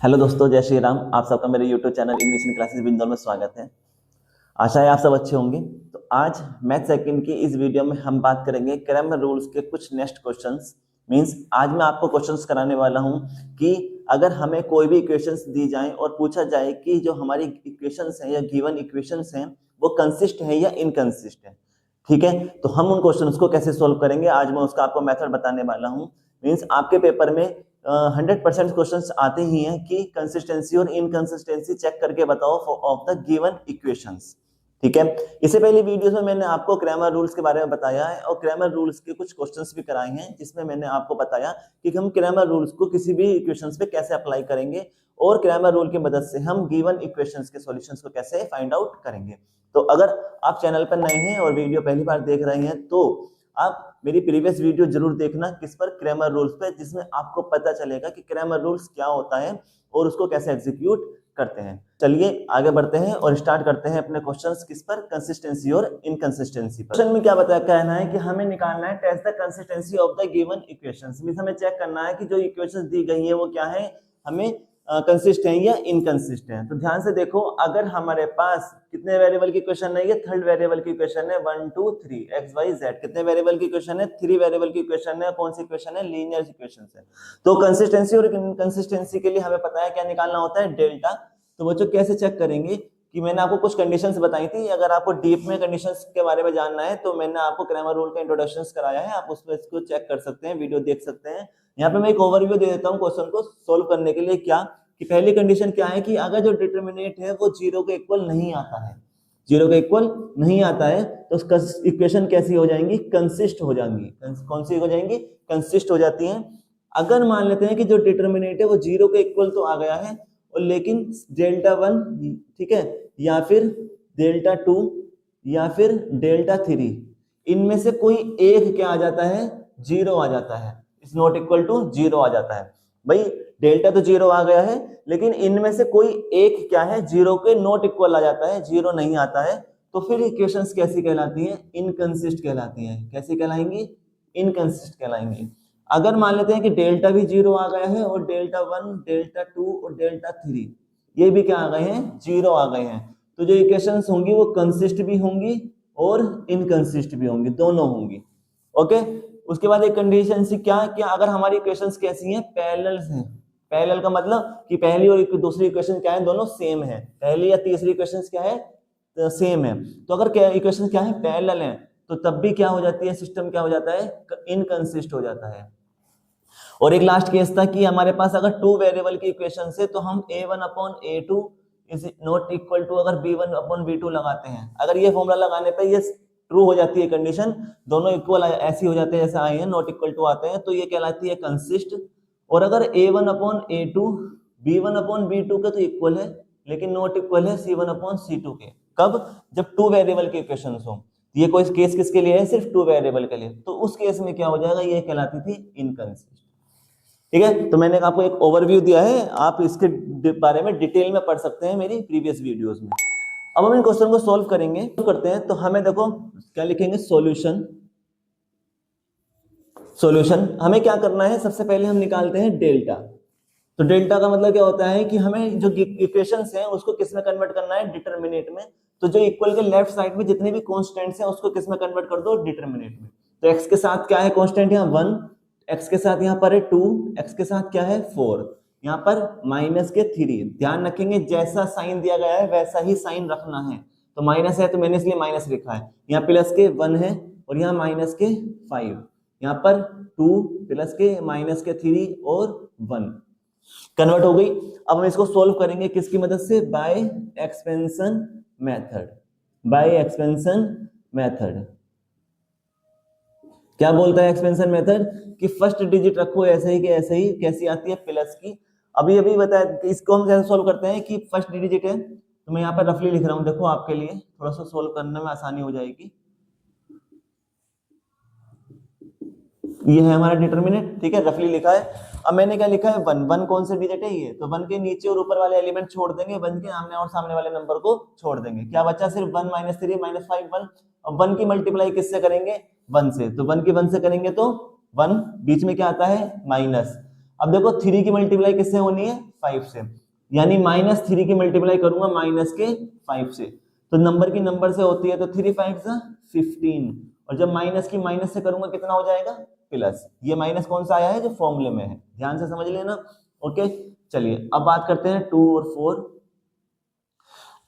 Hello दोस्तों, जय श्री राम। आप सबका मेरे YouTube channel English in classes बिंदौल में स्वागत है। आशा है आप सब अच्छे होंगे। तो आज मैथ सेकंड की इस वीडियो में हम बात करेंगे ग्रामर रूल्स के कुछ नेक्स्ट क्वेश्चंस। मींस आज मैं आपको क्वेश्चंस कराने वाला हूं कि अगर हमें कोई भी इक्वेशंस दी जाएं और पूछा जाए कि जो हमारी इक्वेशंस हैं या गिवन इक्वेशंस हैं वो कंसिस्ट है या इनकंसिस्ट है, ठीक है। तो हम उन क्वेश्चंस को कैसे सोल्व करेंगे, आज मैं उसका आपको मेथड बताने वाला हूँ। मींस आपके पेपर में 100% क्वेश्चंस आते ही हैं कि कंसिस्टेंसी और इनकंसिस्टेंसी चेक करके बताओ ऑफ द गिवन इक्वेशंस, ठीक है। इससे पहले वीडियोस में मैंने आपको ग्रामर रूल्स के बारे में बताया है और ग्रामर रूल्स के कुछ क्वेश्चंस भी कराए हैं जिसमें मैंने आपको बताया कि हम ग्रामर रूल्स को किसी भी इक्वेशंस पे कैसे अप्लाई करेंगे और ग्रामर रूल की मदद से हम गिवन इक्वेशंस के सॉल्यूशंस को कैसे फाइंड आउट करेंगे। तो अगर आप चैनल पर नए हैं और वीडियो पहली बार देख रहे हैं तो आप मेरी प्रीवियस वीडियो जरूर देखना, किस पर, ग्रामर रूल्स पे, जिसमें आपको पता चलेगा कि ग्रामर रूल्स क्या होता है और उसको कैसे एग्जीक्यूट करते हैं। चलिए आगे बढ़ते हैं और स्टार्ट करते हैं अपने क्वेश्चंस, किस पर, कंसिस्टेंसी और इनकंसिस्टेंसी पर। क्वेश्चन में क्या बताया, कहना है कि हमें निकालना है test the consistency of the given equations. Means हमें चेक करना है कि जो इक्वेशंस दी गई है वो क्या है, हमें कंसिस्ट है या इनकंसिस्ट है। तो ध्यान से देखो, अगर हमारे पास कितने वेरिएबल की क्वेश्चन है, ये थर्ड वेरिएबल की क्वेश्चन है 1 2 3 एक्स वाई जेड। कितने वेरिएबल की क्वेश्चन है, 3 वेरिएबल की क्वेश्चन है। कौन सी क्वेश्चन है, लीनियर इक्वेशन है। तो कंसिस्टेंसी और इनकंसिस्टेंसी के लिए हमें पता है क्या निकालना होता है, डेल्टा। तो बच्चों कैसे चेक करेंगे कि मैंने आपको कुछ कंडीशंस बताई थी, अगर आपको डीप में कंडीशंस के बारे में जानना है तो मैंने आपको ग्रामर रूल का इंट्रोडक्शन कराया है, आप उसमें इसको चेक कर सकते हैं, वीडियो देख सकते हैं। यहाँ पे मैं एक ओवरव्यू दे देता हूँ क्वेश्चन को सोल्व करने के लिए। क्या कि पहली कंडीशन क्या है कि अगर जो डिटरमिनेंट है वो जीरो के इक्वल नहीं आता है, जीरो के इक्वल नहीं आता है तो उसका इक्वेशन कैसी हो जाएंगी, कंसिस्ट हो जाएंगी। कौन सी हो जाएंगी, कंसिस्ट हो जाती हैं। अगर मान लेते हैं कि जो डिटरमिनेंट है वो जीरो के इक्वल तो आ गया है और लेकिन डेल्टा 1, ठीक है, या फिर डेल्टा 2 या फिर डेल्टा 3, इनमें से कोई एक क्या आ जाता है, जीरो आ जाता है, is not equal to zero आ जाता है। भाई डेल्टा तो जीरो आ गया है लेकिन इनमें से कोई एक क्या है, जीरो के नॉट इक्वल आ जाता है, जीरो नहीं आता है, तो फिर इक्वेशंस कैसी कहलाती हैं, इनकंसिस्ट कहलाती हैं। कैसी कहलाएंगी, इनकंसिस्ट कहलाएंगी। अगर मान लेते हैं कि डेल्टा भी जीरो आ गया है और डेल्टा 1 डेल्टा 2 और डेल्टा 3 ये भी क्या आ गए हैं, जीरो आ गए हैं, तो जो इक्वेशंस होंगी वो कंसिस्ट भी होंगी और इनकंसिस्ट भी होंगी, दोनों होंगी। ओके, उसके बाद एक कंडीशन सी क्या, कि अगर हमारी इक्वेशंस कैसी हैं, पैरेलल हैं। पैरेलल का मतलब कि पहली और दूसरी इक्वेशन क्या है, दोनों सेम है। पहली या तीसरी इक्वेशन क्या है, सेम है। तो अगर इक्वेशन क्या है, पैरेलल है, तो तब भी क्या हो जाती है, सिस्टम क्या हो जाता है, इनकंसिस्ट हो जाता है। और एक लास्ट केस था कि हमारे पास अगर 2 वेरिएबल की इक्वेशन है तो हम a1 upon a2 is not equal to अगर b1 अपॉन b2 लगाते हैं। अगर ये फॉर्मूला लगाने पे ये ट्रू हो जाती है कंडीशन, दोनों इक्वल ऐसी हो जाते हैं जैसे आए हैं, नॉट इक्वल टू आते हैं, तो ये कहलाती है कंसिस्ट। और अगर a1 upon a2 b1 upon b2 के तो इक्वल है लेकिन नॉट इक्वल है c1 अपॉन c2 के, कब, जब 2 वेरिएबल की इक्वेशन हो। ये कोई केस किसके लिए है, सिर्फ 2 वेरिएबल के लिए, तो उस केस में क्या हो जाएगा, ये कहलाती थी इनकंसिस्ट। ठीक है, तो मैंने आपको एक ओवरव्यू दिया है, आप इसके बारे में डिटेल में पढ़ सकते हैं मेरी प्रीवियस वीडियोस में। अब हम इन क्वेश्चन को सॉल्व करेंगे, करते हैं। तो हमें देखो क्या लिखेंगे, सॉल्यूशन। सॉल्यूशन हमें क्या करना है, सबसे पहले हम निकालते हैं डेल्टा। तो डेल्टा का मतलब क्या होता है कि हमें जो इक्वेशंस हैं उसको किस में कन्वर्ट करना है, डिटरमिनेंट में। तो जो इक्वल के लेफ्ट साइड में जितने भी कांस्टेंट्स हैं उसको किस में कन्वर्ट कर दो, डिटरमिनेंट में। तो x के साथ क्या है कांस्टेंट, यहाँ 1, x के साथ यहाँ पर है 2, x के साथ क्या है 4, यहाँ पर माइनस के 3। ध्यान रखेंगे जैसा साइन दिया गया है वैसा ही साइन रखना है। तो माइनस है तो मैंने इसलिए माइनस लिखा है, यहाँ प्लस के 1 है और यहाँ माइनस के 5, यहाँ पर 2 प्लस के माइनस के 3 और 1 कन्वर्ट हो गई। अब हम इसको सोल्व करेंगे किसकी मदद से, by expansion method. By expansion method क्या बोलता है एक्सपेंशन मेथड, कि फर्स्ट डिजिट रखो ऐसे ही कि ऐसे ही, कैसी आती है, प्लस की। अभी अभी बताया कि इसको हम कैसे सोल्व करते हैं कि फर्स्ट डिजिट है, तो मैं यहाँ पर रफली लिख रहा हूँ, देखो आपके लिए थोड़ा सा सोल्व करने में आसानी हो जाएगी। ये है हमारा डिटरमिनेंट, ठीक है, रफली लिखा है। अब मैंने क्या लिखा है, 1, 1 कौन से डिजिट है ये, तो 1 के नीचे और ऊपर वाले एलिमेंट छोड़ देंगे, 1 के सामने और सामने वाले नंबर को छोड़ देंगे, क्या बचा, सिर्फ 1 - 3 - 5 1। अब 1 की मल्टीप्लाई किससे करेंगे, 1 से, तो 1 की 1 से करेंगे तो 1, बीच में क्या आता है, माइनस। अब देखो 3 की मल्टीप्लाई किससे होनी है, 5 से, यानी -3 की मल्टीप्लाई करूंगा -5 से, तो नंबर की नंबर से होती है, तो 3 5 15, और जब माइनस की माइनस से करूंगा कितना हो जाएगा प्लस। ये माइनस कौन सा आया है, जो फॉर्मूले में है, ध्यान से समझ लेना। ओके, चलिए अब बात करते हैं 2 और 4।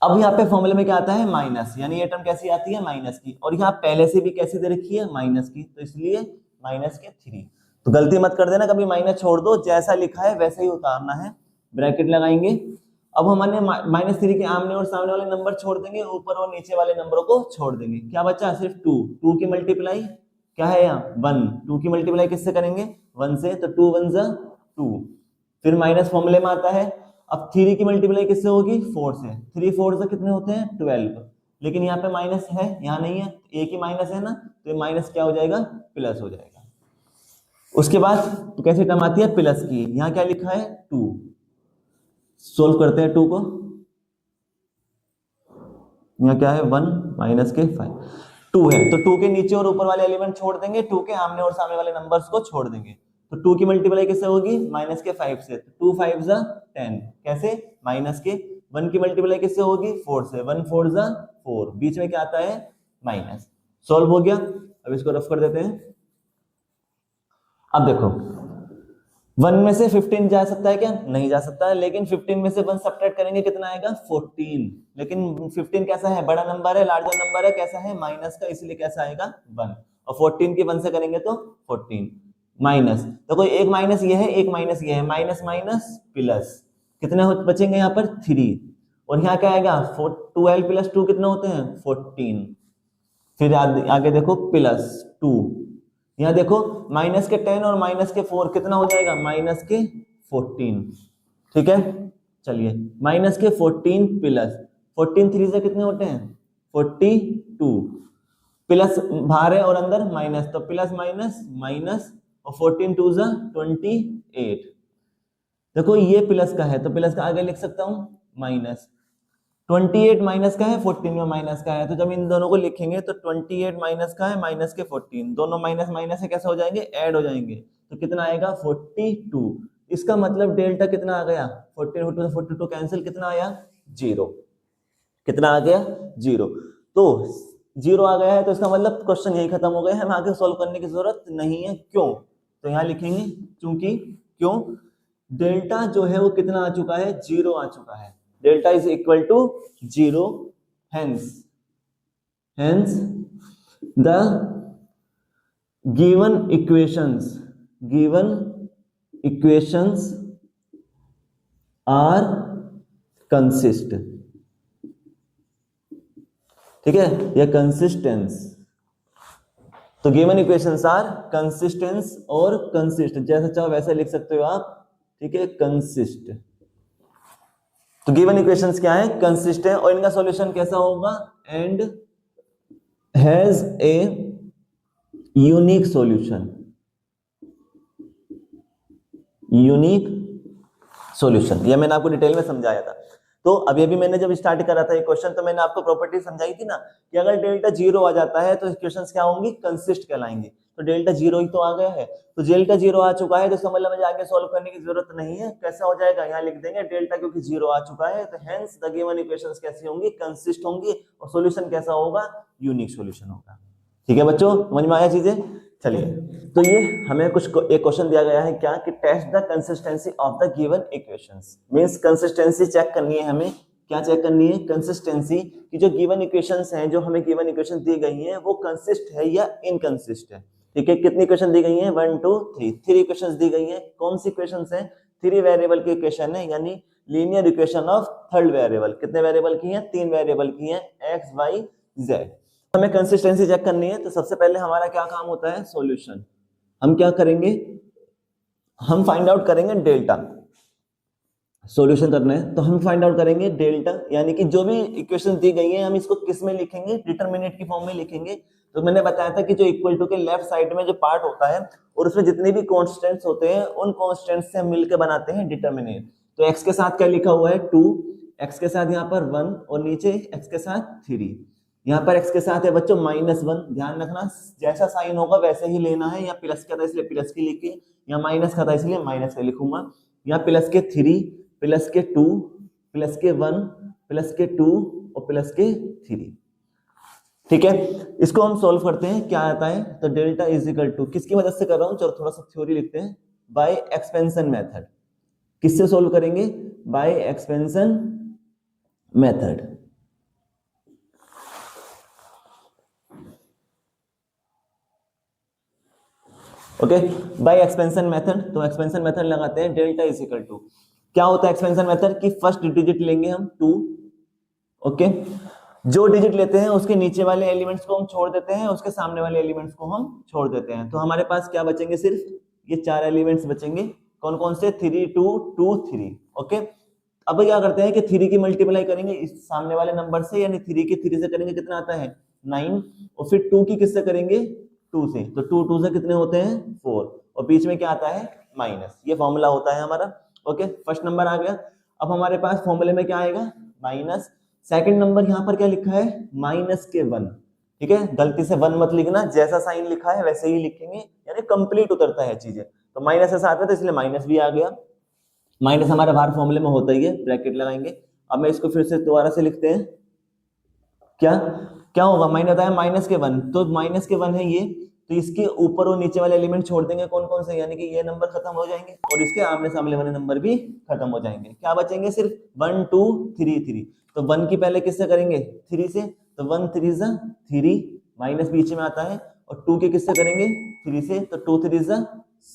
अब यहाँ पे फॉर्मूले में क्या आता है, माइनस, यानी ये टर्म कैसी आती है, माइनस की, और यहाँ पहले से भी कैसी दे रखी है, माइनस की, तो इसलिए -3। तो गलती मत कर देना, कभी माइनस छोड़ दो, जैसा लिखा है वैसे ही उतारना है, ब्रैकेट लगाएंगे। अब हमने -3 के आमने और सामने वाले नंबर छोड़ देंगे, ऊपर और नीचे वाले नंबरों को छोड़ देंगे, क्या बचा, सिर्फ 2 की मल्टीप्लाई क्या है यहाँ 1, 2 की मल्टीप्लाई किससे करेंगे, 1 से, तो 2 1 2, फिर माइनस फॉर्मूले में आता है। अब 3 की मल्टीप्लाई किससे होगी, 4 से, 3 4 से कितने होते हैं 12, लेकिन यहाँ पे माइनस है, यहाँ नहीं है, एक ही माइनस है ना, तो ये माइनस क्या हो जाएगा, प्लस हो जाएगा। उसके बाद तो कैसी टर्म आती है, प्लस की, यहाँ क्या लिखा है 2, सोल्व करते हैं 2 को, यहाँ क्या है 1 -5, 2 है, तो 2 के नीचे और ऊपर वाले एलिमेंट छोड़ देंगे, 2 के आमने और सामने वाले नंबर्स को छोड़ देंगे, तो 2 की मल्टीप्लाई किससे होगी, -5 से, 2 5 10, कैसे, -1 की मल्टीप्लाई किससे होगी, 4 से, 1 4 4, बीच में क्या आता है, माइनस। सॉल्व हो गया, अब इसको रफ कर देते हैं। अब देखो 1 में से 15 जा सकता है क्या, नहीं जा सकता है, लेकिन 15 में से 1 सब्ट्रैक्ट करेंगे कितना आएगा 14, लेकिन 15 कैसा है, बड़ा नंबर है, लार्जर नंबर है, कैसा है, माइनस का, इसलिए कैसा आएगा 1, और 14 की 1 से करेंगे तो 14 माइनस, तो कोई एक माइनस ये है, एक माइनस ये है, माइनस माइनस प्लस, कितने बचेंगे यहाँ पर 3, और यहाँ क्या आएगा 12 + 2 कितने होते हैं 14, फिर आगे देखो +2, यहाँ देखो -10 और -4 कितना हो जाएगा, -14, ठीक है। चलिए -14 प्लस 14 3 से कितने होते हैं 42, प्लस बाहर है और अंदर माइनस, तो प्लस माइनस माइनस, और 14 2 28, देखो ये प्लस का है तो प्लस का आगे लिख सकता हूं माइनस, 28 माइनस का है, 14 में माइनस का है, तो जब इन दोनों को लिखेंगे तो 28 माइनस का है, माइनस के 14, दोनों माइनस माइनस से कैसे हो जाएंगे, ऐड हो जाएंगे, तो कितना आएगा 42। इसका मतलब डेल्टा कितना आ गया, 14 42 कैंसिल, कितना आया 0, कितना आ गया 0, तो 0 आ गया है, तो इसका मतलब क्वेश्चन यही खत्म हो गया है, हमें आगे सॉल्व करने की जरूरत नहीं है। क्यों, तो यहाँ लिखेंगे क्योंकि, क्यों, डेल्टा जो है वो कितना आ चुका है, 0 आ चुका है, delta is equal to 0, hence the given equations are consist, ठीक है, या कंसिस्टेंस, तो गिवन इक्वेशंस आर कंसिस्टेंस और कंसिस्ट, जैसा चाहो वैसे लिख सकते हो आप, ठीक है, कंसिस्ट, तो गिवन इक्वेशंस क्या है, कंसिस्ट है, और इनका सॉल्यूशन कैसा होगा, and has a unique solution, unique solution, यह मैंने आपको डिटेल में समझाया था। तो अभी मैंने जब स्टार्ट करा था ये क्वेश्चन, तो मैंने आपको प्रॉपर्टी समझाई थी ना कि अगर डेल्टा 0 आ जाता है तो इक्वेशंस क्या होंगी, कंसिस्ट कहलाएंगी, तो डेल्टा 0 ही तो आ गया है, तो डेल्टा 0 आ चुका है, तो समझ लो मुझे आगे सॉल्व करने की जरूरत नहीं है, कैसा हो जाएगा, यहाँ लिख देंगे डेल्टा क्योंकि 0 आ चुका है, तो हेंस द गिवन इक्वेशंस कैसी होंगी, कंसिस्ट होंगी, और सॉल्यूशन कैसा होगा, यूनिक सॉल्यूशन होगा। ठीक है बच्चों, समझ में आया चीजें। चलिए, तो ये हमें कुछ एक क्वेश्चन दिया गया है क्या, कि test the consistency of the given equations, means consistency check करनी है हमें, क्या चेक करनी है, कंसिस्टेंसी की जो गिवन इक्वेशंस हैं, जो हमें गिवन इक्वेशन दी गई हैं वो कंसिस्ट है या इनकंसिस्ट है। ठीक है, कितनी इक्वेशन दी गई हैं, 1 2 3, 3 इक्वेशंस दी गई हैं, कौन सी इक्वेशंस हैं, 3 वेरिएबल की इक्वेशन है, यानी linear equation of third variable, कितने वेरिएबल की हैं, 3 वेरिएबल की हैं, x y z। हमें कंसिस्टेंसी चेक करनी है, तो सबसे पहले हमारा क्या काम होता है, सॉल्यूशन, हम क्या करेंगे, हम फाइंड आउट करेंगे डेल्टा, सॉल्यूशन करना है तो हम फाइंड आउट करेंगे डेल्टा, यानी कि जो भी इक्वेशन दी गई है हम इसको किस में लिखेंगे, डिटरमिनेंट की फॉर्म में लिखेंगे। तो मैंने बताया था कि जो इक्वल टू के लेफ्ट साइड में जो पार्ट होता है और उसमें जितने भी कांस्टेंट्स होते हैं उन कांस्टेंट्स से हम मिलकर बनाते हैं डिटरमिनेंट। तो x के साथ क्या लिखा हुआ है 2, x के साथ यहाँ पर 1 और नीचे x के साथ 3, यहाँ पर x के साथ है बच्चों -1, ध्यान रखना जैसा साइन होगा वैसे ही लेना है, यहाँ प्लस का था इसलिए प्लस की लिखी, यहाँ माइनस का था इसलिए माइनस का लिखूंगा, यहाँ प्लस के 3 प्लस के 2 प्लस के 1 प्लस के 2 और प्लस के 3। ठीक है, इसको हम सॉल्व करते हैं, क्या आता है, तो डेल्टा इज इक्वल टू, किसकी मदद से कर रहा हूं, चलो थोड़ा सा थ्योरी लिखते हैं, बाय एक्सपेंशन मेथड। किससे सॉल्व करेंगे, by expansion method. Okay, by expansion method. तो एक्सपेंशन मेथड लगाते हैं, डेल्टा इज इक्वल टू, क्या होता है एक्सपेंशन मेथड की, फर्स्ट डिजिट लेंगे हम 2। ओके, जो डिजिट लेते हैं उसके नीचे वाले एलिमेंट्स को हम छोड़ देते हैं, उसके सामने वाले एलिमेंट्स को हम छोड़ देते हैं, तो हमारे पास क्या बचेंगे, सिर्फ ये 4 एलिमेंट्स बचेंगे। कौन कौन से, 3 2 2 3। ओके, अब क्या करते हैं कि 3 की मल्टीप्लाई करेंगे इस सामने वाले नंबर से, यानी 3 की 3 से करेंगे, कितना आता है 9, और फिर 2 की किससे करेंगे, 2 से, तो 2 2 से कितने होते हैं 4, और बीच में क्या आता है माइनस, ये फॉर्मूला होता है हमारा। ओके, फर्स्ट नंबर आ गया। अब हमारे पास फॉर्मूले में क्या आएगा, माइनस। सेकंड नंबर यहाँ पर क्या लिखा है, माइनस के 1। ठीक है, गलती से 1 मत लिखना, जैसा साइन लिखा है वैसे ही लिखेंगे, यानी कंप्लीट उतरता है चीजें। तो माइनस ऐसा आता है, तो इसलिए माइनस भी आ गया। माइनस हमारे बाहर फॉर्मूले में होता ही है, ब्रैकेट लगाएंगे। अब मैं इसको फिर से दोबारा से लिखते हैं, क्या क्या होगा, मैंने बताया माइनस के 1, तो माइनस के 1 है ये, तो इसके ऊपर और नीचे वाले एलिमेंट छोड़ देंगे, कौन कौन से, यानी कि ये नंबर खत्म हो जाएंगे, और इसके आमने सामने वाले नंबर भी खत्म हो जाएंगे। क्या बचेंगे, सिर्फ 1 2 3 3। तो 1 की पहले किससे करेंगे, 3 से, तो 1 3 जा 3, माइनस बीच में आता है, और 2 के किससे करेंगे 3 से, तो 2 3 जा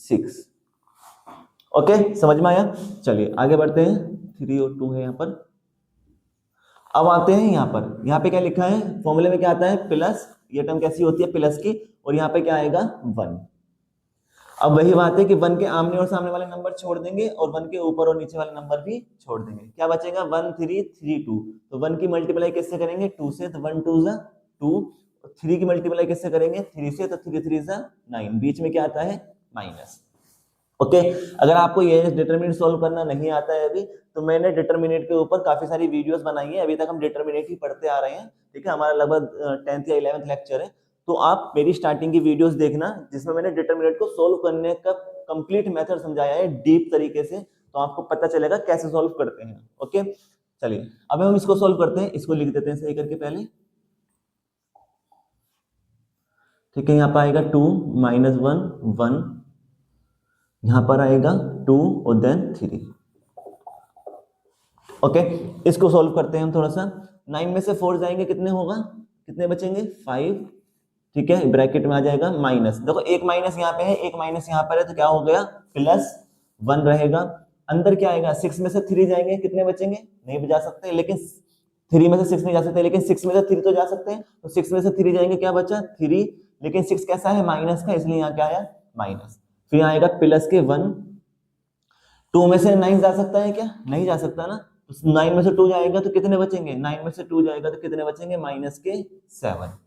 6। ओके, समझ में आया। चलिए आगे बढ़ते हैं, 3 और 2 है यहाँ पर। अब आते हैं यहाँ पे क्या लिखा है, फॉर्मूले में क्या आता है, प्लस, ये टर्म कैसी होती है प्लस की, और यहाँ पे क्या आएगा 1। अब वही बात है कि 1 के आमने और सामने वाले नंबर छोड़ देंगे, और 1 के ऊपर और नीचे वाले नंबर भी छोड़ देंगे, क्या बचेगा 1 3 3 2। तो 1 की मल्टीप्लाई किससे करेंगे 2 से, तो 1 2 जा 2, 3 की मल्टीप्लाई किससे करेंगे 3 से, तो 3 3 जा 9, बीच में क्या आता है माइनस। ओके, अगर आपको ये डिटरमिनेंट सॉल्व करना नहीं आता है अभी, तो मैंने डिटरमिनेंट के ऊपर काफी सारी वीडियोस बनाई है, अभी तक हम डिटरमिनेंट ही पढ़ते आ रहे हैं। ठीक है, हमारा लगभग 10th या 11th लेक्चर है, तो आप मेरी स्टार्टिंग की वीडियोस देखना, जिसमें मैंने डिटरमिनेंट को सोल्व करने का कंप्लीट मेथड समझाया है डीप तरीके से, तो आपको पता चलेगा कैसे सोल्व करते हैं। ओके, चलिए अब हम इसको सोल्व करते हैं, इसको लिख देते हैं सही करके पहले। ठीक है, यहाँ पर आएगा 2 -1 1, यहां पर आएगा 2 और देन 3। ओके, इसको सॉल्व करते हैं हम थोड़ा सा। 9 में से 4 जाएंगे, कितने होगा, कितने बचेंगे 5। ठीक है, ब्रैकेट में आ जाएगा माइनस, देखो एक माइनस यहाँ पे है, एक माइनस यहाँ पर है, तो क्या हो गया +1 रहेगा। अंदर क्या आएगा, 6 में से 3 जाएंगे, कितने बचेंगे, नहीं जा सकते, लेकिन 3 में से 6 नहीं जा सकते, लेकिन 6 में से 3 तो जा सकते हैं, तो 6 में से 3 जाएंगे, क्या बचा 3, लेकिन 6 कैसा है माइनस का, इसलिए यहाँ क्या आया माइनस। फिर आएगा प्लस के 1। 2 में से 9 जा सकता है क्या, नहीं जा सकता ना, तो 9 में से 2 जाएगा तो कितने बचेंगे, 9 में से 2 जाएगा तो कितने बचेंगे -7।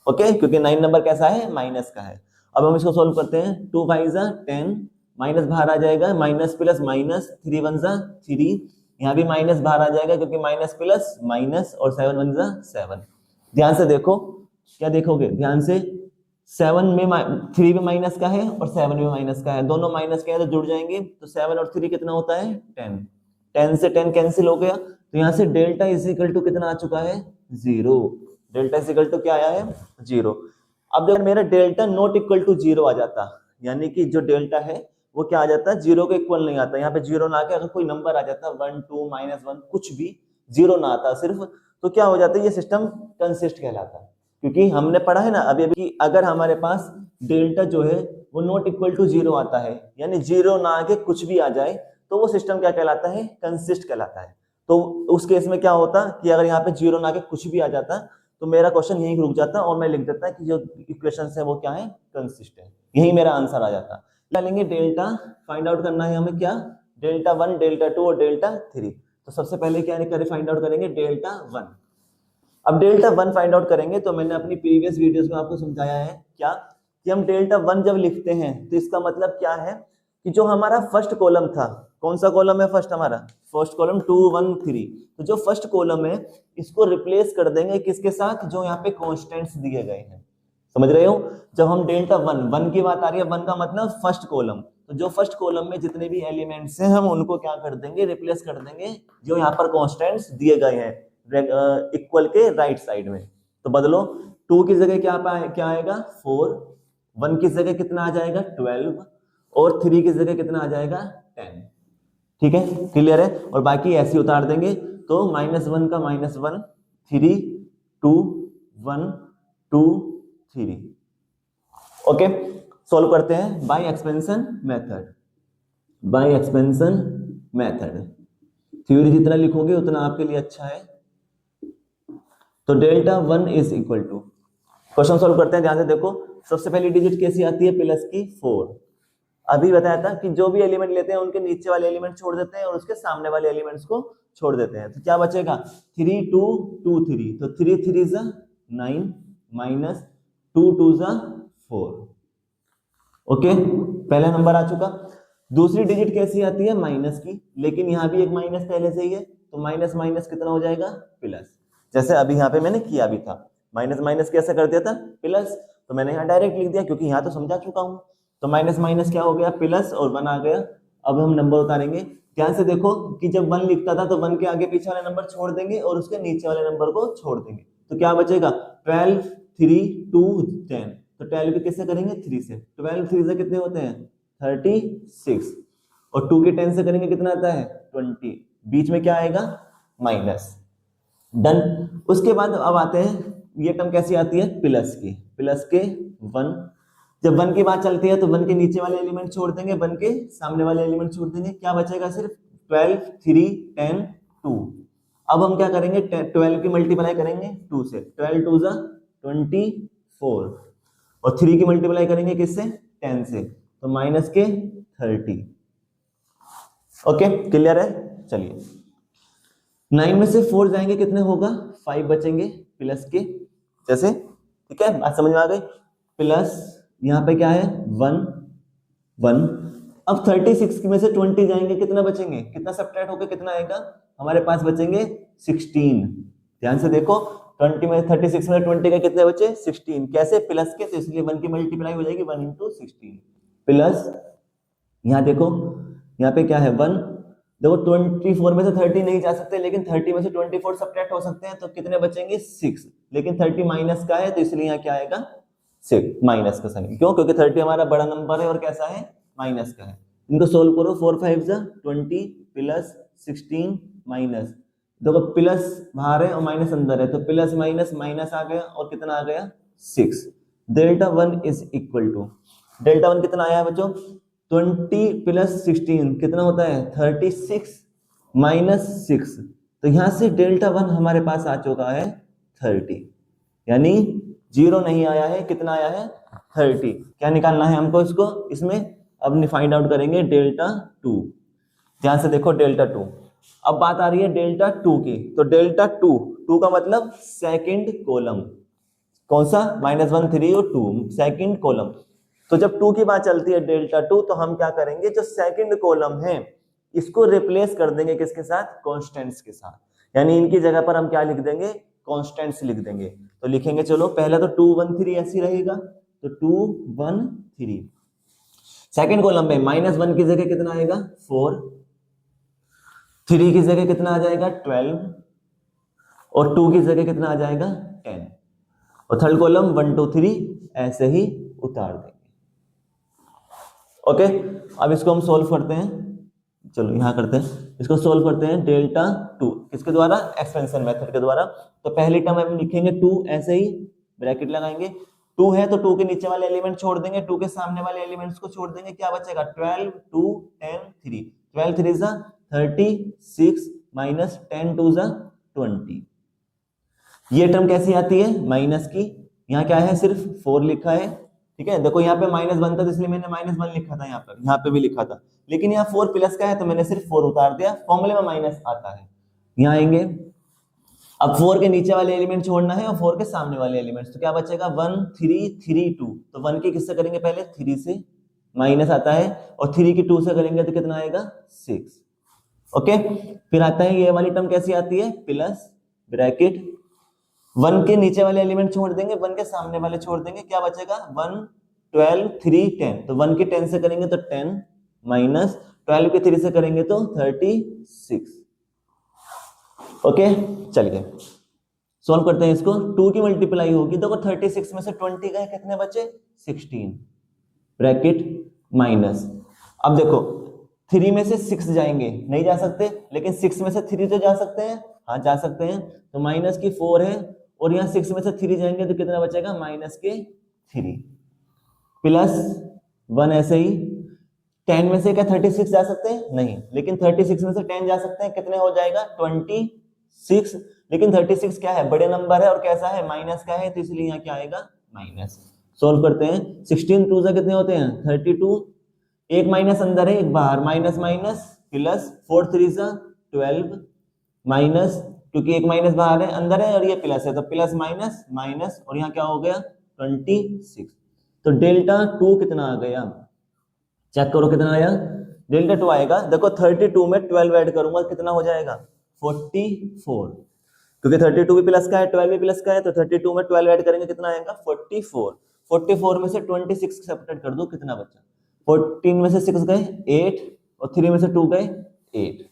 ओके, क्योंकि 9 नंबर कैसा है माइनस का है। अब हम इसको सोल्व करते हैं, 2 5 जा 10, माइनस बाहर आ जाएगा, माइनस प्लस माइनस, 3 1 जा 3, यहाँ भी माइनस बाहर आ जाएगा क्योंकि माइनस प्लस माइनस, और 7 1 जा 7। ध्यान से देखो, क्या देखोगे ध्यान से, 7 में 3 भी माइनस का है और 7 भी माइनस का है, दोनों माइनस के हैं तो जुड़ जाएंगे, तो 7 और 3 कितना होता है 10, 10 से 10 कैंसिल हो गया, तो यहाँ से डेल्टा इज इक्वल टू कितना आ चुका है 0। डेल्टा इज इक्वल टू क्या आया है 0। अब देखो मेरा डेल्टा नॉट इक्वल टू 0 आ जाता, यानी कि जो डेल्टा है वो क्या आ जाता है 0 के इक्वल नहीं आता, यहाँ पे 0 ना आके अगर कोई नंबर आ जाता 1 2 -1 कुछ भी, 0 ना आता सिर्फ, तो क्या हो जाता है ये सिस्टम कंसिस्ट कहलाता है। क्योंकि हमने पढ़ा है ना अभी कि अगर हमारे पास डेल्टा जो है वो नॉट इक्वल टू 0 आता है, यानी 0 ना आके कुछ भी आ जाए, तो वो सिस्टम क्या कहलाता है कंसिस्ट कहलाता है। तो उस केस में क्या होता कि अगर यहाँ पे 0 ना आके कुछ भी आ जाता, तो मेरा क्वेश्चन यहीं रुक जाता और मैं लिख देता कि जो इक्वेशन है वो क्या है कंसिस्ट है, यही मेरा आंसर आ जाता। क्या लेंगे डेल्टा, फाइंड आउट करना है हमें क्या, डेल्टा 1 डेल्टा 2 और डेल्टा 3। तो सबसे पहले क्या करें, फाइंड आउट करेंगे डेल्टा 1। अब डेल्टा 1 फाइंड आउट करेंगे, तो मैंने अपनी प्रीवियस वीडियोस में आपको समझाया है क्या, कि हम डेल्टा 1 जब लिखते हैं तो इसका मतलब क्या है कि जो हमारा फर्स्ट कॉलम था, कौन सा कॉलम है फर्स्ट, हमारा फर्स्ट कॉलम 2 1 3, तो जो फर्स्ट कॉलम है इसको रिप्लेस कर देंगे किसके साथ, जो यहाँ पे कॉन्स्टेंट्स दिए गए हैं। समझ रहे हो, जब हम डेल्टा 1 की बात आ रही है, 1 का मतलब फर्स्ट कॉलम, तो जो फर्स्ट कॉलम में जितने भी एलिमेंट्स हैं हम उनको क्या कर देंगे, रिप्लेस कर देंगे जो यहाँ पर कॉन्स्टेंट्स दिए गए हैं इक्वल के राइट साइड में। तो बदलो, 2 की जगह क्या आएगा 4, 1 की जगह कितना आ जाएगा 12 और 3 की जगह कितना आ जाएगा 10। ठीक है, क्लियर है। और बाकी ऐसे उतार देंगे तो -1 का -1, 3 2 1 2 3। ओके, सॉल्व करते हैं by expansion method. By expansion method theory जितना लिखोगे उतना आपके लिए अच्छा है। तो delta 1 is equal to, question solve करते हैं, ध्यान से देखो। सबसे पहली डिजिट कैसी आती है, प्लस की 4। अभी बताया था कि जो भी एलिमेंट लेते हैं उनके नीचे वाले एलिमेंट छोड़ देते हैं और उसके सामने वाले एलिमेंट्स को छोड़ देते हैं। तो क्या बचेगा 3 2 2 3, तो 3 3 जा 9 माइनस 2 2 जा 4। ओके, पहला नंबर आ चुका। दूसरी डिजिट कैसी आती है, माइनस की, लेकिन यहाँ भी एक माइनस पहले से ही है, तो माइनस माइनस कितना हो जाएगा प्लस। जैसे अभी यहाँ पे मैंने किया भी था, माइनस माइनस कैसे कर दिया था प्लस, तो मैंने यहाँ डायरेक्ट लिख दिया क्योंकि यहाँ तो समझा चुका हूँ। तो माइनस माइनस क्या हो गया प्लस और 1 आ गया। अब हम नंबर उतारेंगे, ध्यान से देखो कि जब 1 लिखता था तो 1 के आगे पीछे वाले नंबर छोड़ देंगे और उसके नीचे वाले नंबर को छोड़ देंगे। तो क्या बचेगा 12 3 2 10, तो 12 के किससे करेंगे 3 से, 12 3 से कितने होते हैं 36, और 2 के 10 से करेंगे कितना आता है 20, बीच में क्या आएगा माइनस। डन। उसके बाद अब आते हैं, ये टर्म कैसी आती है प्लस की, प्लस के 1। जब 1 की बात चलती है तो 1 के नीचे वाले एलिमेंट छोड़ देंगे, 1 के सामने वाले एलिमेंट छोड़ देंगे, क्या बचेगा सिर्फ 12 3 10 2। अब हम क्या करेंगे 12 की मल्टीप्लाई करेंगे 2 से, 12 2 जा 24, और 3 की मल्टीप्लाई करेंगे किससे 10 से, तो माइनस के 30। ओके, क्लियर है। चलिए 9 में से 4 जाएंगे कितने होगा 5 बचेंगे प्लस के, जैसे ठीक है, बात समझ में आ गई। प्लस यहाँ पे क्या है 1 1। अब 36 में से 20 जाएंगे कितना बचेंगे, कितना सब्ट्रैक्ट होकर कितना आएगा हमारे पास बचेंगे 16। ध्यान से देखो 20 में 36 में 20 का कितने बचे 16, कैसे प्लस के, तो इसलिए 1 की मल्टीप्लाई हो जाएगी 1 × 16 प्लस, यहाँ देखो यहाँ पे क्या है 1। देखो 24 में से 30 नहीं जा सकते, लेकिन 30 में से 24 सब्ट्रैक्ट हो सकते हैं, तो कितने बचेंगे 6, लेकिन 30 माइनस का है तो इसलिए यहाँ क्या आएगा 6 माइनस का साइन। क्यों, क्योंकि 30 हमारा बड़ा नंबर है और कैसा है माइनस का है। इनको सोल्व करो, 4 5 जा 20 प्लस 16 माइनस, देखो प्लस बाहर है और माइनस अंदर है, तो प्लस माइनस माइनस आ गया और कितना आ गया 6। Delta 1 is equal to, delta 1 कितना आया बच्चों 20 प्लस 16 कितना होता है 36 माइनस 6, तो यहां से डेल्टा 1 हमारे पास आ चुका है 30, यानी 0 नहीं आया है, कितना आया है 30। क्या निकालना है हमको इसको, इसमें अब फाइंड आउट करेंगे डेल्टा 2। ध्यान से देखो डेल्टा 2। अब बात आ रही है डेल्टा 2 की, तो डेल्टा 2 का मतलब सेकंड कॉलम, कौन सा -1 3 और 2 सेकंड कॉलम। तो जब 2 की बात चलती है डेल्टा 2, तो हम क्या करेंगे जो सेकंड कॉलम है इसको रिप्लेस कर देंगे किसके साथ, कांस्टेंट्स के साथ, यानी इनकी जगह पर हम क्या लिख देंगे कांस्टेंट्स लिख देंगे। तो लिखेंगे, चलो पहला तो 2 1 3 ऐसे ही रहेगा, तो 2 1 3। सेकंड कॉलम में -1 की जगह कितना आएगा 4, 3 की जगह कितना आ जाएगा 12, और 2 की जगह कितना आ जाएगा 10, और थर्ड कॉलम 1 2 3 ऐसे ही उतार देंगे। ओके, अब इसको हम सोल्व करते हैं, चलो यहां करते हैं, इसको सोल्व करते हैं डेल्टा 2 किसके द्वारा, एक्सपेंशन मेथड के द्वारा। तो पहली टर्म हम लिखेंगे 2, ऐसे ही ब्रैकेट लगाएंगे, 2 है तो 2 के नीचे वाले एलिमेंट छोड़ देंगे, 2 के सामने वाले एलिमेंट्स को छोड़ देंगे, क्या बचेगा 12 2 10 3, 12 3 जा 36 माइनस 10 2 जा 20। ये टर्म कैसी आती है माइनस की, यहाँ क्या है सिर्फ 4 लिखा है, ठीक है। देखो यहाँ पे -1 था इसलिए मैंने -1 लिखा था, यहाँ पे भी लिखा था, लेकिन यहाँ 4 प्लस का है तो मैंने सिर्फ 4 उतार दिया, फॉर्मूले में माइनस आता है। यहाँ आएंगे, अब 4 के नीचे वाले एलिमेंट छोड़ना है और 4 के सामने वाले एलिमेंट्स, तो क्या बचेगा 1 3 3 2, तो 1 के किससे करेंगे पहले 3 से, माइनस आता है, और 3 की 2 से करेंगे तो कितना आएगा 6। ओके, फिर आता है ये वाली टर्म कैसी आती है प्लस ब्रैकेट, 1 के नीचे वाले एलिमेंट छोड़ देंगे, 1 के सामने वाले छोड़ देंगे, क्या बचेगा 1 12 3 10, तो 1 के 10 से करेंगे तो 10, माइनस 12 के 3 से करेंगे तो 36। ओके चलिए सॉल्व करते हैं इसको। 2 की मल्टीप्लाई होगी, देखो 36 में से 20 गए, कितने बचे 16 ब्रैकेट माइनस। अब देखो 3 में से 6 जाएंगे, नहीं जा सकते, लेकिन 6 में से 3 तो जा सकते हैं, हाँ जा सकते हैं, तो माइनस की 4 है और यहाँ 6 में से 3 जाएंगे तो कितना बचेगा माइनस के 3 प्लस 1। ऐसे ही 10 में से क्या 36 जा सकते हैं, नहीं, लेकिन 36 में से 10 जा सकते हैं, कितने हो जाएगा 26। लेकिन 36 क्या है, बड़े नंबर है और कैसा है माइनस का है, तो इसलिए यहाँ क्या आएगा माइनस। सोल्व करते हैं, 16 2 से कितने होते हैं 32, एक माइनस अंदर है एक बाहर, माइनस माइनस प्लस 4 3 12 माइनस, क्योंकि एक माइनस बाहर है अंदर है और ये प्लस है तो प्लस माइनस माइनस, और यहाँ क्या हो गया 26। तो डेल्टा 2 कितना आ गया, चेक करो कितना आया, डेल्टा 2 आएगा। देखो 32 में 12 ऐड करूंगा कितना हो जाएगा 44, क्योंकि 32 भी प्लस का है 12 भी प्लस का है, तो 32 में 12 ऐड करेंगे कितना आएगा 44। 44 में से 26 सेपरेट कर दो, कितना बचा, 14 में से 6 गए 8 और 3 में से 2 गए 8।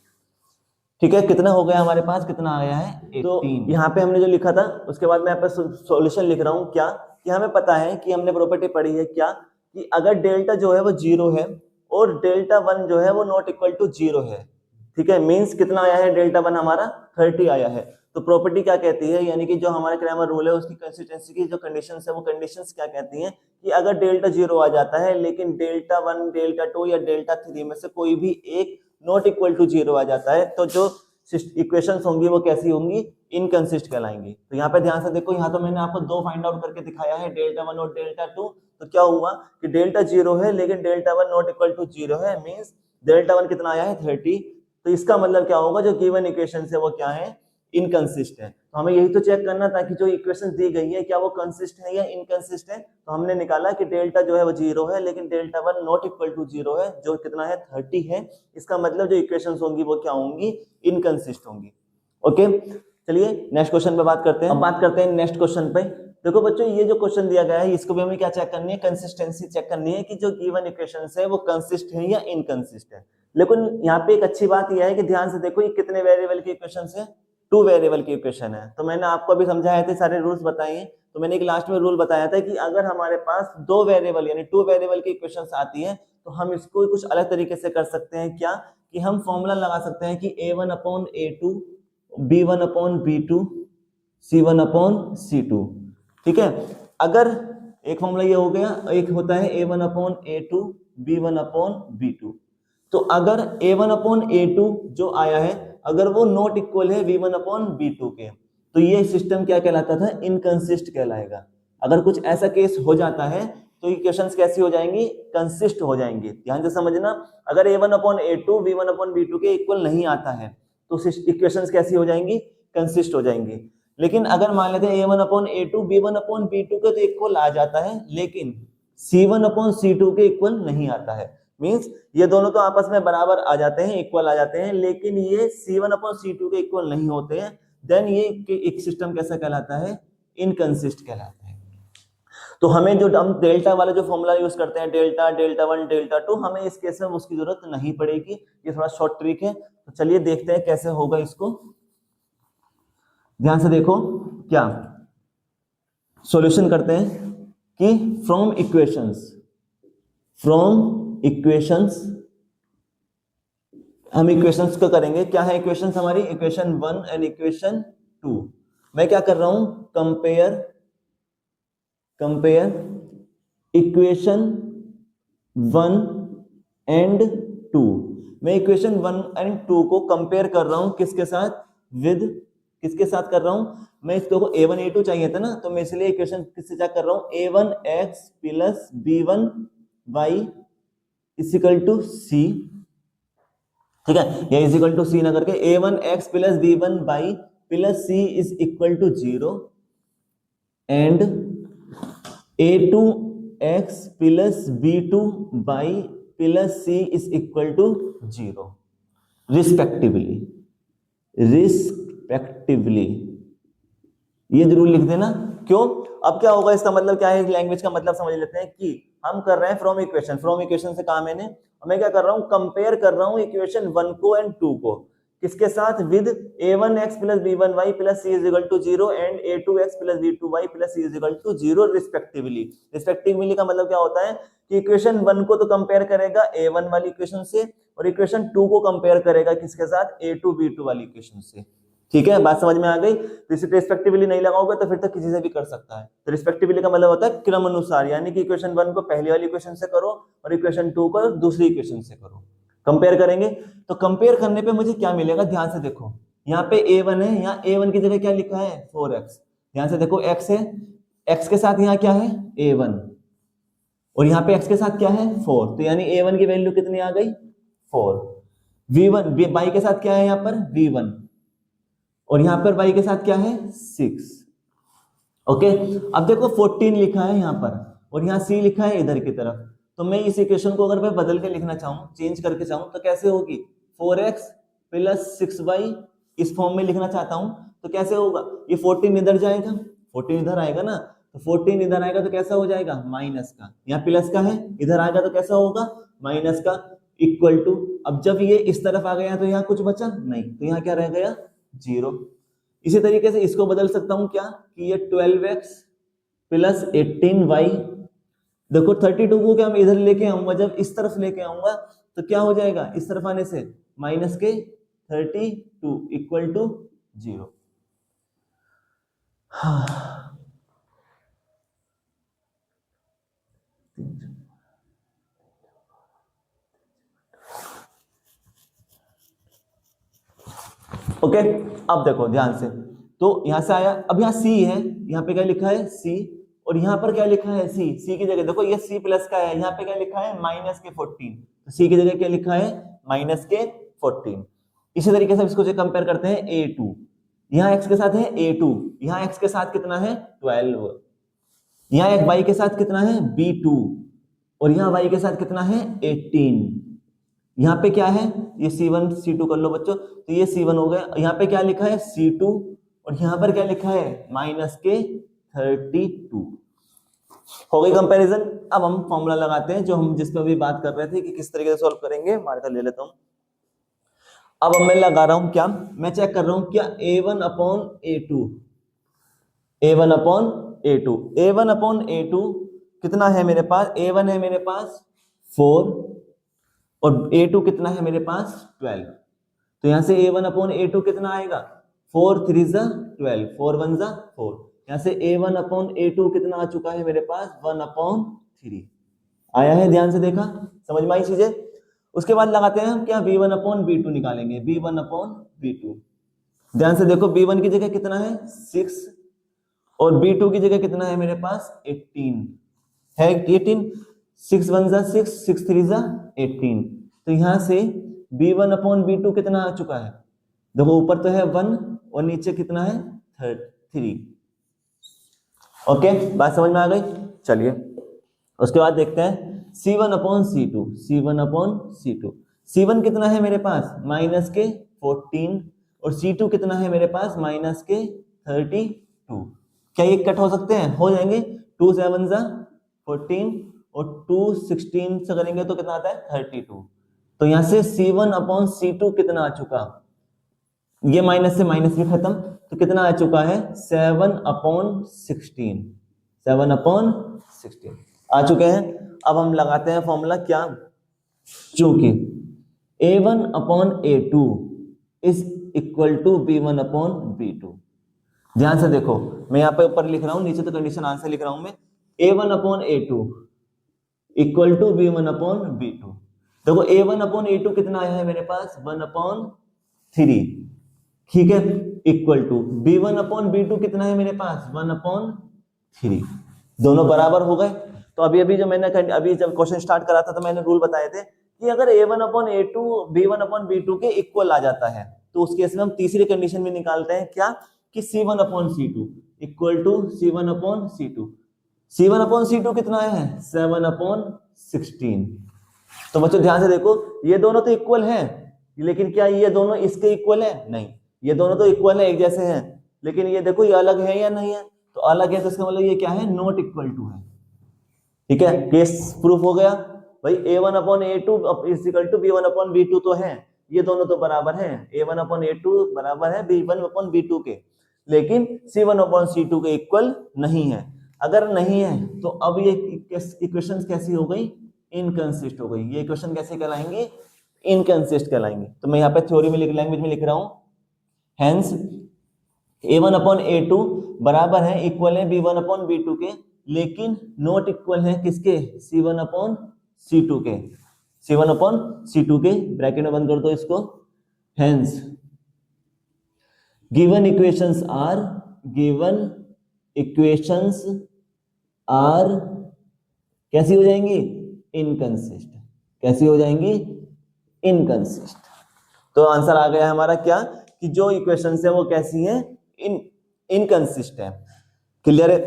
ठीक है, कितना हो गया हमारे पास, कितना आया है 18। तो यहाँ पे हमने जो लिखा था उसके बाद मैं यहाँ पे सॉल्यूशन लिख रहा हूँ, क्या कि हमें पता है कि हमने प्रॉपर्टी पढ़ी है क्या, कि अगर डेल्टा जो है वो 0 है और डेल्टा 1 जो है वो नॉट इक्वल टू 0 है, ठीक है, मींस कितना आया है डेल्टा 1 हमारा 30 आया है। तो प्रॉपर्टी क्या कहती है, यानी कि जो हमारे क्रैमर रूल है उसकी कंसिस्टेंसी की जो कंडीशंस है वो कंडीशंस क्या कहती हैं कि अगर डेल्टा 0 आ जाता है लेकिन डेल्टा 1 डेल्टा 2 या डेल्टा 3 में से कोई भी एक नॉट इक्वल टू 0 आ जाता है तो जो इक्वेशंस होंगी वो कैसी होंगी, इनकंसिस्ट कहलाएंगी। तो यहाँ पे ध्यान से देखो, यहाँ तो मैंने आपको 2 फाइंड आउट करके दिखाया है, डेल्टा 1 और डेल्टा 2। तो क्या हुआ कि डेल्टा 0 है लेकिन डेल्टा 1 नॉट इक्वल टू 0 है, मींस डेल्टा 1 कितना आया है 30। तो इसका मतलब क्या होगा, जो गिवन इक्वेशन है वो क्या है, इनकंसिस्ट है। तो हमें यही तो चेक करना था कि जो इक्वेशन दी गई है क्या वो कंसिस्ट है या इनकंसिस्ट है। तो हमने निकाला कि डेल्टा जो है वो 0 है लेकिन डेल्टा 1 नॉट इक्वल टू 0 है, जो कितना है 30 है। इसका मतलब जो इक्वेशंस होंगी वो क्या होंगी, इनकंसिस्ट होंगी। ओके चलिए नेक्स्ट क्वेश्चन पे बात करते हैं। अब बात करते हैं नेक्स्ट क्वेश्चन पे। देखो बच्चों ये जो क्वेश्चन दिया गया है इसको भी हमें क्या चेक करनी है, कंसिस्टेंसी चेक करनी है कि जो गिवन इक्वेशंस है वो कंसिस्ट है या इनकंसिस्ट है। लेकिन यहाँ पे एक अच्छी बात यह है कि ध्यान से देखो ये कितने वेरिएबल की इक्वेशंस है, 2 वेरिएबल की इक्वेशन है। तो मैंने आपको अभी समझाए थे सारे रूल्स बताए, तो मैंने एक लास्ट में रूल बताया था कि अगर हमारे पास 2 वेरिएबल यानी 2 वेरिएबल की इक्वेशंस आती है तो हम इसको कुछ अलग तरीके से कर सकते हैं, क्या कि हम फॉर्मूला लगा सकते हैं कि a1/a2 b1/b2 c1/c2। ठीक है, अगर एक फॉर्मूला ये हो गया, एक होता है a1/a2 b1/b2। तो अगर a1/a2 जो आया है अगर वो नॉट इक्वल है v1/v2 के, तो ये सिस्टम क्या कहलाता था, इनकंसिस्ट कहलाएगा। अगर कुछ ऐसा केस हो जाता है तो इक्वेशंस कैसी हो जाएंगी, कंसिस्ट हो जाएंगी। ध्यान से समझना, अगर a1/a2 v1/v2 के इक्वल नहीं आता है तो इक्वेशंस कैसी हो जाएंगी, कंसिस्ट हो जाएंगी। लेकिन अगर मान लेते हैं a1/a2 b1/b2 के तो इक्वल आ जाता है लेकिन c1/c2 के इक्वल नहीं आता है, मींस ये दोनों तो आपस में बराबर आ जाते हैं, इक्वल आ जाते हैं, लेकिन ये c1/c2 के इक्वल नहीं होते हैं, देन ये एक सिस्टम कैसा कहलाता है, इनकंसिस्ट कहलाता है। तो हमें जो हम डेल्टा वाला जो फॉर्मूला यूज करते हैं डेल्टा डेल्टा 1 डेल्टा 2, हमें इस केस में उसकी जरूरत नहीं पड़ेगी, ये थोड़ा शॉर्ट ट्रिक है। तो चलिए देखते हैं कैसे होगा इसको। ध्यान से देखो, क्या सॉल्यूशन करते हैं कि फ्रॉम इक्वेशंस हम इक्वेशंस को करेंगे, क्या है इक्वेशंस हमारी, इक्वेशन 1 एंड इक्वेशन 2। मैं क्या कर रहा हूं, कंपेयर इक्वेशन 1 एंड 2। मैं इक्वेशन 1 एंड 2 को कंपेयर कर रहा हूं किसके साथ, किसके साथ कर रहा हूं, मैं इसको a1 a2 चाहिए था ना, तो मैं इसलिए इक्वेशन किससे चेक कर रहा हूं, a1x plus b1y equal to c। ठीक है, ये इक्वल टू c ना करके a1x plus b1y plus c is equal to 0 and a2x plus b2y plus c is equal to 0 respectively. ये जरूर लिख देना, क्यों, अब क्या होगा, इसका मतलब क्या है, लैंग्वेज का मतलब समझ लेते हैं कि हम कर रहे हैं फ्रॉम इक्वेशन से कहा मैंने, और मैं क्या कर रहा हूँ, कंपेयर कर रहा हूँ इक्वेशन 1 को एंड 2 को, किसके साथ, with a1x + b1y + c = 0 and a2x + b2y + c = 0 respectively. Respectively का मतलब क्या होता है कि इक्वेशन 1 को तो कंपेयर करेगा a1 वाली इक्वेशन से और इक्वेशन 2 को कंपेयर करेगा किसके साथ, a2 b2 वाली इक्वेशन से। ठीक है, बात समझ में आ गई। तो इसे रिस्पेक्टिवली नहीं लगाओगे तो फिर तो किसी से भी कर सकता है। तो रिस्पेक्टिवली का मतलब होता है क्रम अनुसार, यानी कि इक्वेशन 1 को पहली वाली इक्वेशन से करो और इक्वेशन 2 को दूसरी इक्वेशन से करो, कंपेयर करेंगे। तो कंपेयर करने पे मुझे क्या मिलेगा, ध्यान से देखो, यहाँ पे a1 है, यहाँ a1 की जगह क्या लिखा है, 4x। ध्यान से देखो, x है, x के साथ यहाँ क्या है, a1, और यहाँ पे x के साथ क्या है, 4, तो यानी a1 की वैल्यू कितनी आ गई, 4। v1 y के साथ क्या है, यहाँ पर v1, और यहाँ पर y के साथ क्या है, 6। ओके, अब देखो 14 लिखा है यहाँ पर और यहाँ c लिखा है इधर की तरफ। तो मैं इस इक्वेशन को अगर मैं बदल के लिखना चाहूँ, चेंज करके चाहूँ, तो कैसे होगी, 4x + 6y इस फॉर्म में लिखना चाहता हूँ तो कैसे होगा, ये 14 इधर जाएगा, 14 इधर आएगा ना, तो 14 इधर आएगा तो कैसा हो जाएगा, माइनस का, यहाँ प्लस का है, इधर आएगा तो कैसा होगा, माइनस का, इक्वल टू। अब जब ये इस तरफ आ गया तो यहाँ कुछ बचा नहीं, तो यहाँ क्या रह गया, 0। इसी तरीके से इसको बदल सकता हूँ क्या, कि ये 12x + 18y, देखो 32 को क्या मैं इधर लेके आऊंगा, जब इस तरफ लेके आऊंगा तो क्या हो जाएगा, इस तरफ आने से माइनस के 32 इक्वल टू 0। ओके, अब देखो ध्यान से, तो यहां से आया, अब यहाँ c है, यहाँ पे क्या लिखा है, c, और यहाँ पर क्या लिखा है, c की जगह देखो ये c प्लस का है, यहाँ पे क्या लिखा है, -14, तो c की जगह क्या लिखा है, -14। इसी तरीके से इसको जो कंपेयर करते हैं a2, यहाँ x के साथ है a2, यहाँ x के साथ कितना है, 12, यहाँ एक y के साथ कितना है, b2, और यहाँ y के साथ कितना है, 18। यहाँ पे क्या है, ये C1 C2 कर लो बच्चों, तो ये C1 हो गया, यहाँ पे क्या लिखा है, C2, और यहाँ पर क्या लिखा है, -32। हो गई कंपैरिजन। अब हम फॉर्मूला लगाते हैं जो हम जिस पे अभी बात कर रहे थे कि किस तरीके से सॉल्व करेंगे, मार्कर ले लेता हूँ। अब मैं लगा रहा हूँ क्या, मैं चेक कर रहा हूँ क्या, a1/a2, a1/a2 कितना है मेरे पास, a1 है मेरे पास 4 और a2 कितना है मेरे पास, 12। तो यहां से a1/a2 कितना आएगा, 4 3 12, 4 1 4। यहां से a1/a2 कितना आ चुका है मेरे पास, 1/3 आया है, ध्यान से देखा, समझ में आई चीजें। उसके बाद लगाते हैं हम क्या, b1/b2 निकालेंगे, b1/b2। ध्यान से देखो, b1 की जगह कितना है, 6, और b2 की जगह कितना है मेरे पास, 18 है, 18, 6 1 6, 6 3 18। तो यहां से b1/b2 कितना आ चुका है, देखो ऊपर तो है 1 और नीचे कितना है, 3। ओके, बात समझ में आ गई। चलिए उसके बाद देखते हैं C1/C2, C1/C2, C1 कितना है मेरे पास, -14, और C2 कितना है मेरे पास, -32। क्या ये कट हो सकते हैं, हो जाएंगे, 2 7 14 और 2 16 से करेंगे तो कितना आता है, 32। तो यहां से C1/C2 कितना आ चुका, ये माइनस से माइनस भी खत्म, तो कितना आ चुका है, 7/16, 7/16 आ चुके हैं। अब हम लगाते हैं फॉर्मूला क्या, चूंकि a1/a2 is equal to b1/b2। ध्यान से देखो, मैं यहाँ पे ऊपर लिख रहा हूं, नीचे तो कंडीशन आंसर लिख रहा हूं मैं, a1/a2 इक्वल टू b1/b2। देखो a1/a2 कितना आया है मेरे पास, 1/3, ठीक है, इक्वल टू b1/b2 कितना है मेरे पास, 1/3, दोनों बराबर हो गए। तो अभी जो मैंने अभी जब क्वेश्चन स्टार्ट करा था तो मैंने रूल बताए थे कि अगर a1/a2 b1/b2 के इक्वल आ जाता है तो उस केस में हम तीसरी कंडीशन भी निकालते हैं क्या, कि C1/C2 equal to C1/C2। C1/C2 कितना है, 7/16। तो बच्चों ध्यान से देखो, ये दोनों तो इक्वल हैं, लेकिन क्या ये दोनों इसके इक्वल है, नहीं, ये दोनों तो इक्वल है, एक जैसे हैं, लेकिन ये देखो ये अलग है या नहीं है, तो अलग है, तो इसका मतलब ये क्या है, नॉट इक्वल टू है। ठीक है, केस प्रूफ हो गया। भाई a1/a2 = b1/b2 तो है, ये दोनों तो बराबर है, a1/a2 बराबर है b1/b2 के, लेकिन c1/c2 के इक्वल नहीं है। अगर नहीं है तो अब ये इक्वेशंस कैसी हो गई, इनकंसिस्ट हो गई। ये इक्वेशन कैसे कहलाएंगे, इनकंसिस्ट कहलाएंगे। तो मैं यहाँ पे थ्योरी में लैंग्वेज में लिख रहा हूं, हेंस a1/a2 बराबर है, इक्वल है b1/b2 के, लेकिन नॉट इक्वल है किसके, c1/c2 के, c1/c2 के। ब्रैकेट में बंद कर दो इसको। हेंस गिवन इक्वेशंस आर कैसी हो जाएंगी, इनकंसिस्ट। कैसी हो जाएंगी, इनकंसिस्ट। तो आंसर आ गया हमारा क्या, कि जो इक्वेशंस है वो कैसी हैं, इनकंसिस्ट है। क्लियर है।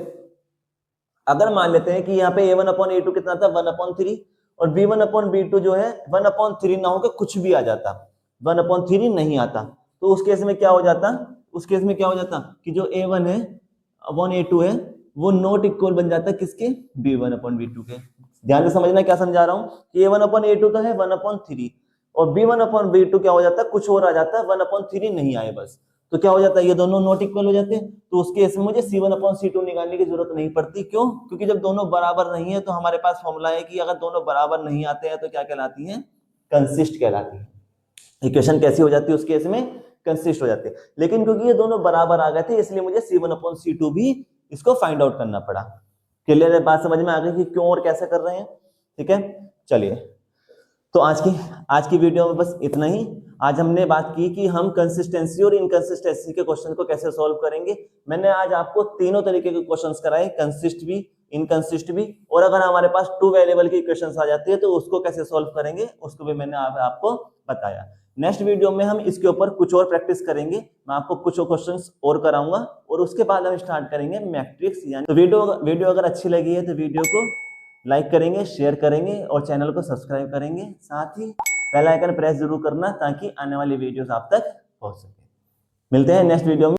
अगर मान लेते हैं कि यहाँ पे a1/a2 कितना था, 1/3, और b1/b2 जो है 1/3 ना होकर कुछ भी आ जाता, 1/3 नहीं आता, तो उस केस में क्या हो जाता, उस केस में क्या हो जाता कि जो a1 है अपॉन a2 है वो नॉट इक्वल बन जाता किसके, b1/b2 के। ध्यान से समझना क्या समझा रहा हूं, कि a1/a2 तो है 1/3, और b1/b2 क्या हो जाता है, कुछ और आ जाता है, 1/3 नहीं आए बस, तो क्या हो जाता है, ये दोनों नॉट इक्वल हो जाते हैं। तो उस केस में मुझे c1/c2 निकालने की जरूरत नहीं पड़ती। क्यों, क्योंकि जब दोनों बराबर नहीं है तो हमारे पास फॉर्मूला है कि अगर दोनों बराबर नहीं आते हैं तो क्या कहलाती है, कंसिस्ट कहलाती है। इक्वेशन कैसी हो जाती है उस केस में, कंसिस्ट हो जाती है। लेकिन क्योंकि ये दोनों बराबर आ गए थे इसलिए मुझे c1/c2 भी इसको फाइंड आउट करना पड़ा। क्लियर है, बात समझ में आ गई कि क्यों और कैसे कर रहे हैं। ठीक है, चलिए। तो आज की वीडियो में बस इतना ही। आज हमने बात की कि हम कंसिस्टेंसी और इनकंसिस्टेंसी के क्वेश्चन को कैसे सॉल्व करेंगे। मैंने आज आपको तीनों तरीके के क्वेश्चंस कराए, कंसिस्ट भी, इनकंसिस्ट भी, और अगर हमारे पास 2 वेरिएबल की इक्वेशंस आ जाती है तो उसको कैसे सॉल्व करेंगे उसको भी मैंने आपको बताया। नेक्स्ट वीडियो में हम इसके ऊपर कुछ और प्रैक्टिस करेंगे, मैं आपको कुछ और क्वेश्चंस और कराऊंगा, और उसके बाद हम स्टार्ट करेंगे मैट्रिक्स। यानी तो वीडियो अगर अच्छी लगी है तो वीडियो को लाइक करेंगे, शेयर करेंगे और चैनल को सब्सक्राइब करेंगे। साथ ही बेल आइकन प्रेस जरूर करना ताकि आने वाली वीडियोस आप तक पहुंच सके। मिलते हैं नेक्स्ट वीडियो में।